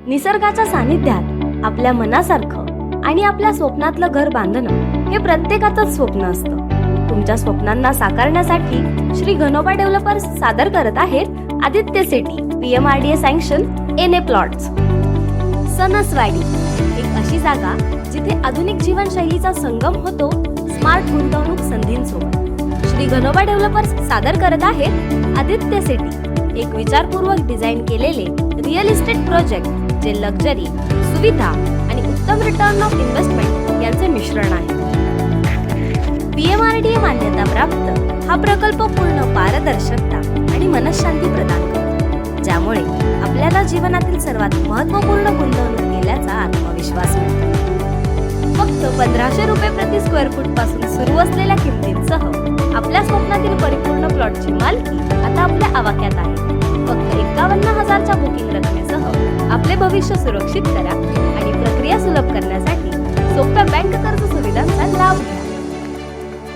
निसर्गाच्या सानिध्यात आपल्या मनासारखं आणि आपल्या स्वप्नातलं घर बांधणं हे प्रत्येकाचंच स्वप्न असतं. तुमच्या स्वप्नांना साकारण्यासाठी श्री घनोबा डेव्हलपर्स सादर करत आहेत Aditya city PMRDA sanction NA plots. Sanaswadi, एक अशी जागा जिथे आधुनिक जीवनशैलीचा संगम होतो स्मार्ट गुंतवणूक संधींसोबत. श्री घनोबा डेव्हलपर्स सादर करत आहेत आदित्य सिटी, एक विचारपूर्वक डिझाईन केलेले रिअल इस्टेट प्रोजेक्ट जे लक्झरी, सुविधा आणि उत्तम रिटर्न ऑफ इन्व्हेस्टमेंट यांचे मिश्रण आहे. PMRDA मान्यता प्राप्त हा प्रकल्प पूर्ण पारदर्शकता आणि मनःशांती प्रदान करतो, ज्यामुळे आपल्याला जीवनातील सर्वात महत्त्वपूर्ण गुंतवणूक केल्याचा आत्मविश्वास मिळतो. फक्त 1500 रुपये प्रति स्क्वेअर फूट पासून सुरू असलेल्या किमतींसह आपल्या स्वप्नातील परिपूर्ण प्लॉटची मालकी आता आपल्या आवाक्यात आहे. फक्त 51,000च्या बुकिंग रकमेसह आपले भविष्य सुरक्षित करा आणि प्रक्रिया सुलभ करण्यासाठी सोप्या बँक कर्ज सुविधांचा लाभ घ्या.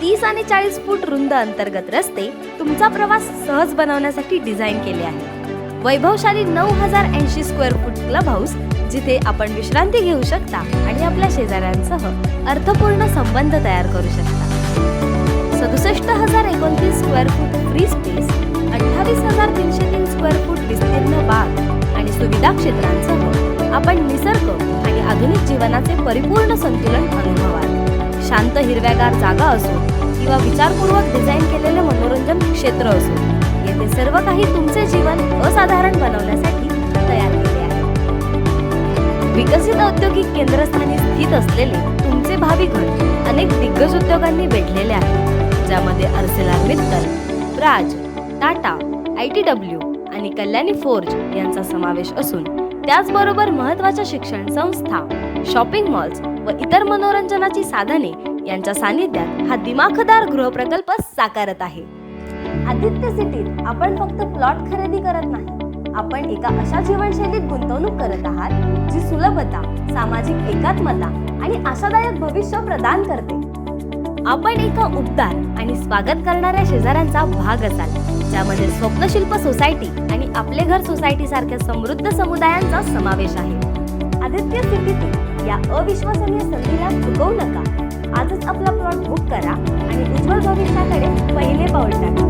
30 आणि 40 फूट रुंद अंतर्गत रस्ते तुमचा प्रवास सहज बनवण्यासाठी डिझाईन केले आहे. वैभवशाली 9,080 स्क्वेअर फूट क्लब हाऊस, जिथे आपण विश्रांती घेऊ शकता आणि आपल्या शेजाऱ्यांसह अर्थपूर्ण संबंध तयार करू शकता. 67,029 square foot free space, 28,303 square foot विस्तीर्ण बाग आणि सुविधा क्षेत्रांसह आपण निसर्ग आणि आधुनिक जीवनाचे परिपूर्ण संतुलन अनुभवाल. शांत हिरव्यागार जागा असो किंवा विचारपूर्वक डिझाईन केलेले मनोरंजन क्षेत्र असो, येथे सर्व काही तुमचे जीवन असाधारण बनवण्यासाठी तयार केले आहे. विकसित औद्योगिक केंद्रस्थानी स्थित असलेले तुमचे भावी घर अनेक दिग्गज उद्योगांनी वेढलेले आहे, ज्यामध्ये ArcelorMittal, प्राज, टाटा, ITW आणि कल्याणी फोर्ज यांचा समावेश असून त्याचबरोबर महत्त्वाच्या शिक्षण संस्था, शॉपिंग मॉल्स व इतर मनोरंजनाची साधने यांच्या सानिध्यात हा दिमाखदार गृहप्रकल्प साकारत आहे. आदित्य सिटीत आपण फक्त प्लॉट खरेदी करत नाही, आपण एका अशा जीवनशैलीत गुंतवणूक करत आहात जी सुलभता, सामाजिक एकात्मता आणि आशादायक भविष्य प्रदान करते. आपण एका उबदार आणि स्वागत करणाऱ्या शेजाऱ्यांचा भाग असाल, ज्यामध्ये स्वप्नशिल्प सोसायटी आणि आपले घर सोसायटी सारख्या समृद्ध समुदायांचा समावेश आहे. आदित्य सिटीतील या अविश्वसनीय संधीला चुकवू नका. आजच आपला प्लॉट बुक करा आणि उज्ज्वल भविष्याकडे पहिले पाऊल टाका.